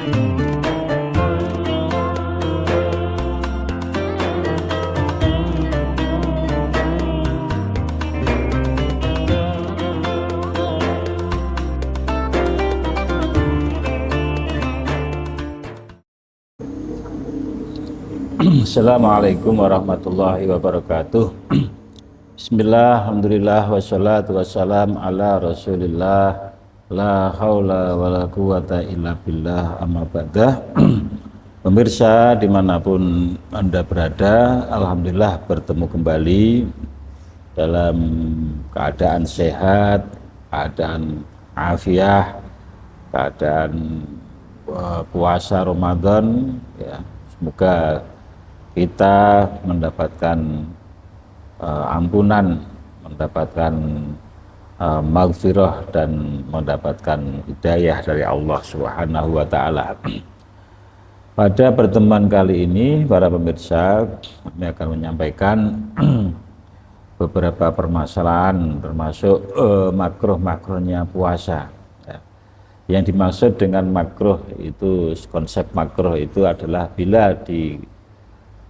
Assalamualaikum warahmatullahi wabarakatuh. Bismillah, alhamdulillah, wassalatu wassalam ala rasulillah, la haula wa la quwata illa billah, amma ba'dah. Pemirsa dimanapun Anda berada, alhamdulillah bertemu kembali dalam keadaan sehat, keadaan afiah, keadaan puasa Ramadan, ya. Semoga kita mendapatkan ampunan, mendapatkan maghfirah dan mendapatkan hidayah dari Allah Subhanahu wa taala. Pada pertemuan kali ini para pemirsa, kami akan menyampaikan beberapa permasalahan termasuk makruh-makruhnya puasa. Yang dimaksud dengan makruh itu, konsep makruh itu adalah bila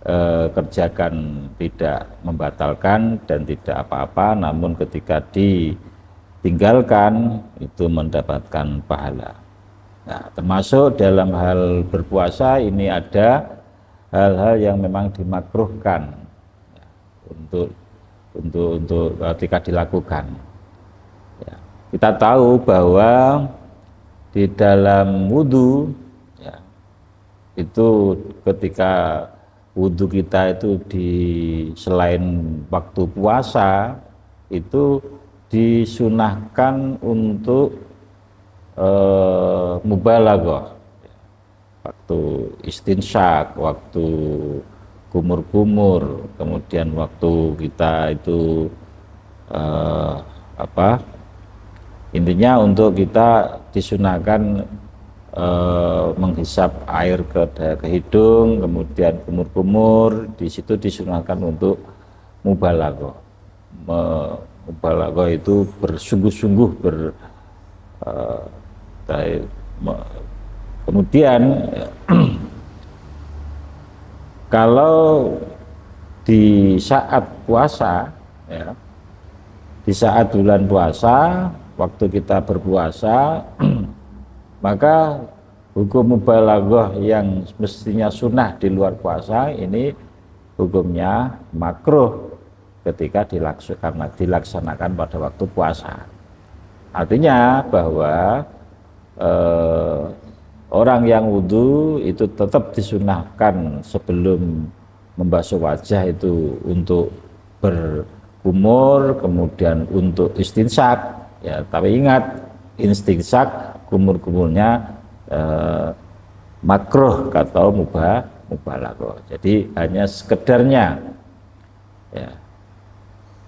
dikerjakan tidak membatalkan dan tidak apa-apa, namun ketika ditinggalkan itu mendapatkan pahala. Nah, termasuk dalam hal berpuasa ini ada hal-hal yang memang dimakruhkan untuk ketika dilakukan. Ya, kita tahu bahwa di dalam wudhu, ya, itu ketika wudhu kita itu selain waktu puasa itu disunahkan untuk mubalaghah, waktu istinsyak, waktu kumur-kumur, kemudian waktu kita itu intinya untuk kita disunahkan menghisap air ke hidung, kemudian kumur-kumur, di situ disunahkan untuk mubalaghah. Mubalaghah itu bersungguh-sungguh kemudian kalau di saat puasa, ya, di saat bulan puasa, waktu kita berpuasa, maka hukum mubalaghah yang mestinya sunnah di luar puasa ini hukumnya makruh ketika dilaksanakan pada waktu puasa. Artinya bahwa orang yang wudhu itu tetap disunahkan sebelum membasuh wajah itu untuk berkumur, kemudian untuk istinsyak. Ya, tapi ingat, istinsyak kumur-kumurnya makruh atau mubalaghah. Jadi hanya sekedarnya. Ya.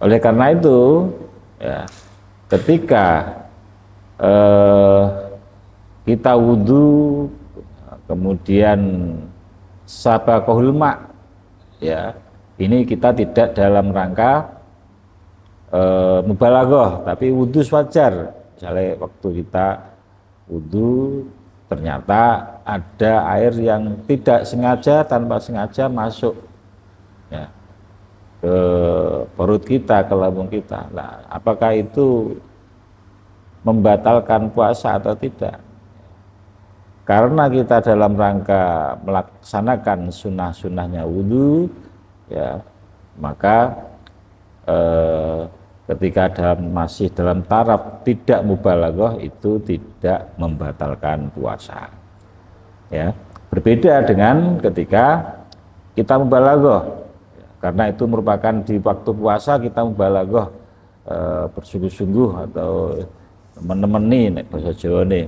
Oleh karena itu, ya, ketika kita wudhu kemudian sabaqahul ma', ya, ini kita tidak dalam rangka mubalaghah, tapi wudhu wajar. Misalnya waktu kita wudhu ternyata ada air yang tidak sengaja, tanpa sengaja masuk, ya, ke perut kita, ke lambung kita. Nah, apakah itu membatalkan puasa atau tidak? Karena kita dalam rangka melaksanakan sunnah-sunnahnya wudhu, ya, maka ketika masih dalam taraf tidak mubalaghah itu tidak membatalkan puasa. Ya, berbeda dengan ketika kita mubalaghah, karena itu merupakan di waktu puasa kita mubalaghah bersungguh-sungguh atau menemani bahasa Jawa nih,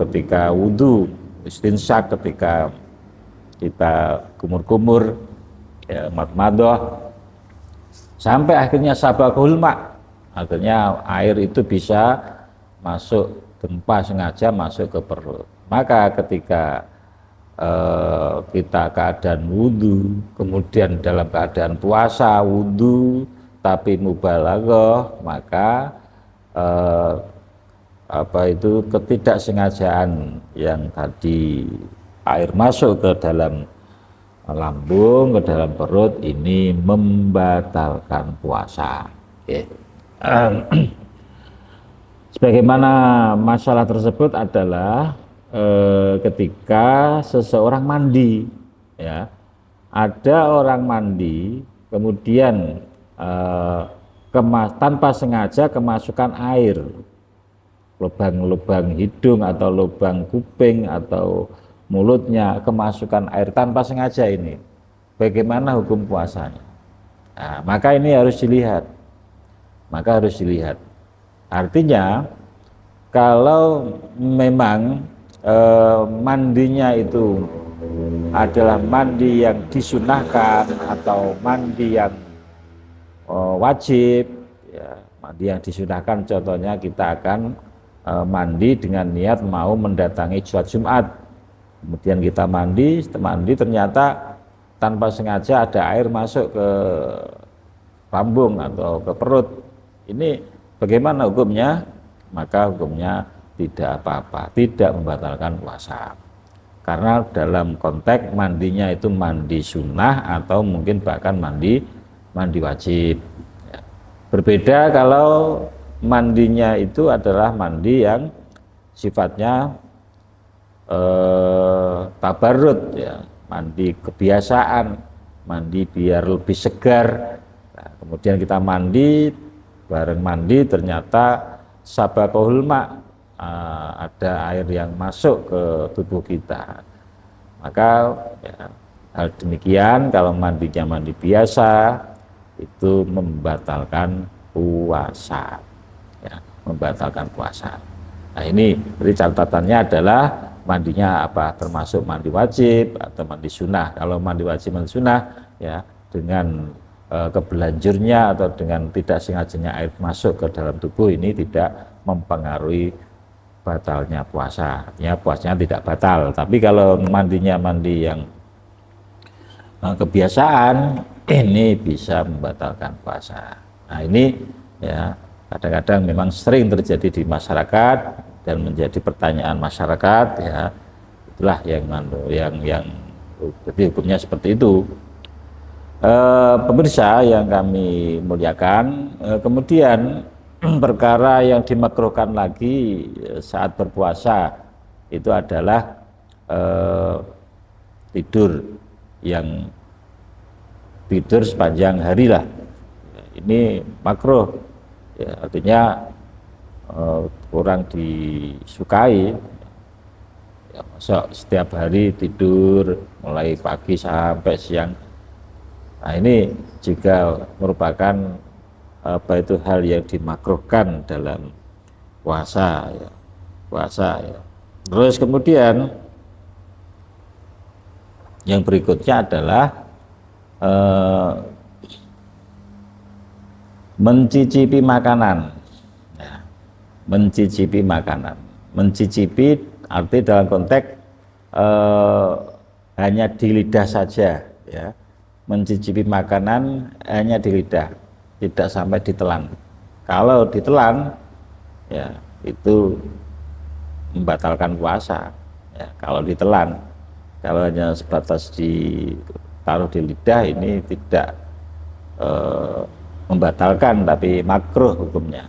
ketika wudhu, istinsyak, ketika kita kumur-kumur, ya, madmadah, sampai akhirnya sabaqahul ma', akhirnya air itu bisa masuk tanpa sengaja masuk ke perut. Maka ketika kita keadaan wudhu, kemudian dalam keadaan puasa wudhu tapi mubalaghah, maka apa itu ketidaksengajaan yang tadi air masuk ke dalam lambung, ke dalam perut ini membatalkan puasa. Oke. Sebagaimana masalah tersebut adalah ketika seseorang mandi, ya, ada orang mandi, kemudian tanpa sengaja kemasukan air, lubang-lubang hidung atau lubang kuping atau mulutnya kemasukan air tanpa sengaja ini, bagaimana hukum puasanya? Nah, maka ini harus dilihat, Artinya kalau memang mandinya itu adalah mandi yang disunahkan atau mandi yang wajib, ya, mandi yang disunahkan contohnya kita akan mandi dengan niat mau mendatangi sholat Jumat, kemudian kita mandi ternyata tanpa sengaja ada air masuk ke lambung atau ke perut, ini bagaimana hukumnya? Maka hukumnya tidak apa-apa, tidak membatalkan puasa. Karena dalam konteks mandinya itu mandi sunnah atau mungkin bahkan mandi wajib. Ya. Berbeda kalau mandinya itu adalah mandi yang sifatnya tabarrut, ya, mandi kebiasaan, mandi biar lebih segar. Nah, kemudian kita mandi, bareng mandi ternyata sabaqahul ma, ada air yang masuk ke tubuh kita, maka ya, hal demikian kalau mandinya mandi biasa itu membatalkan puasa, ya, membatalkan puasa. Nah ini jadi catatannya adalah mandinya apa, termasuk mandi wajib atau mandi sunnah. Kalau mandi wajib mandi sunnah, ya, dengan kebelanjurnya atau dengan tidak sengajanya air masuk ke dalam tubuh ini tidak mempengaruhi batalnya puasa, ya, puasanya tidak batal. Tapi kalau mandinya mandi yang kebiasaan, ini bisa membatalkan puasa. Nah ini ya kadang-kadang memang sering terjadi di masyarakat dan menjadi pertanyaan masyarakat, ya, itulah yang jadi hukumnya seperti itu. Pemirsa yang kami muliakan, kemudian perkara yang dimakruhkan lagi saat berpuasa itu adalah tidur sepanjang hari lah. Ini makruh, ya, artinya kurang disukai. Ya, masa setiap hari tidur mulai pagi sampai siang. Nah ini juga merupakan itu hal yang dimakruhkan dalam puasa, ya. Terus kemudian yang berikutnya adalah mencicipi makanan, ya. Mencicipi arti dalam konteks hanya di lidah saja, ya. Mencicipi makanan hanya di lidah, tidak sampai ditelan. Kalau ditelan, ya, itu membatalkan puasa, ya. Kalau ditelan, kalau hanya sebatas ditaruh di lidah, ini tidak membatalkan, tapi makruh hukumnya,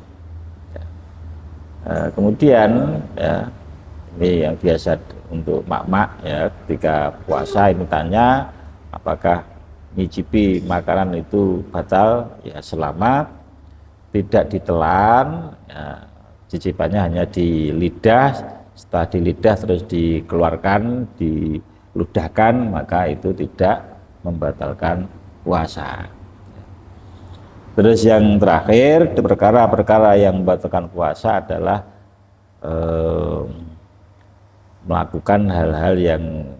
ya. Kemudian, ya, ini yang biasa untuk mak-mak, ya, ketika puasa ini tanya apakah nyicipi makanan itu batal, ya, selama tidak ditelan, ya, cicipannya hanya di lidah, setelah di lidah terus dikeluarkan, diludahkan, maka itu tidak membatalkan puasa. Terus yang terakhir, perkara-perkara yang membatalkan puasa adalah melakukan hal-hal yang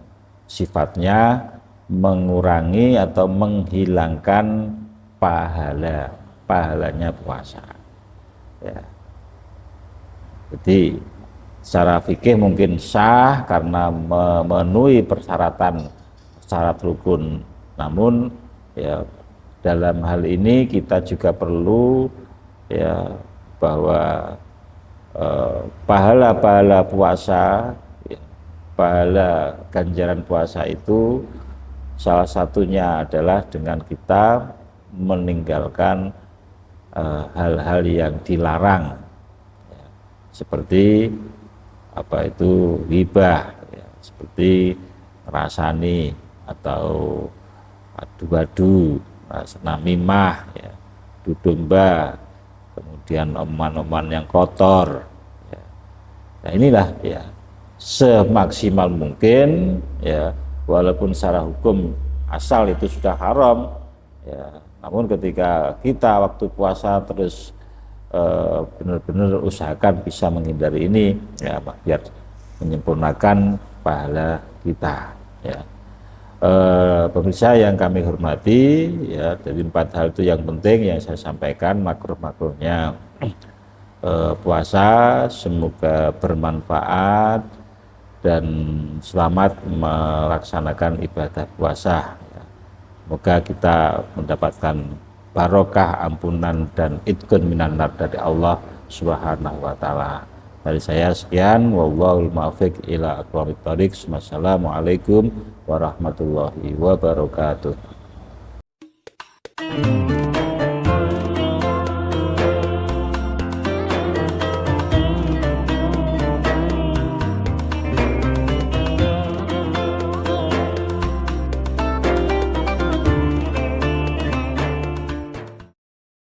sifatnya mengurangi atau menghilangkan pahalanya puasa, ya. Jadi secara fikih mungkin sah karena memenuhi syarat rukun, namun, ya, dalam hal ini kita juga perlu, ya, bahwa pahala-pahala puasa, ya, pahala ganjaran puasa itu salah satunya adalah dengan kita meninggalkan hal-hal yang dilarang, ya, seperti apa itu ghibah, ya, seperti ngerasani atau adu-adu, namimah, ya, adu domba, kemudian omongan-omongan yang kotor. Ya. Nah inilah ya semaksimal mungkin ya, walaupun secara hukum asal itu sudah haram, ya, namun ketika kita waktu puasa terus benar-benar usahakan bisa menghindari ini ya, biar menyempurnakan pahala kita ya. Pemirsa yang kami hormati ya, dari 4 hal itu yang penting yang saya sampaikan makruh-makruhnya puasa, semoga bermanfaat dan selamat melaksanakan ibadah puasa ya. Semoga kita mendapatkan barokah, ampunan dan itqun minan nar dari Allah Subhanahu wa taala. Dari saya sekian, wallahul muwaffiq ila aqwamit thoriq. Wassalamualaikum warahmatullahi wabarakatuh.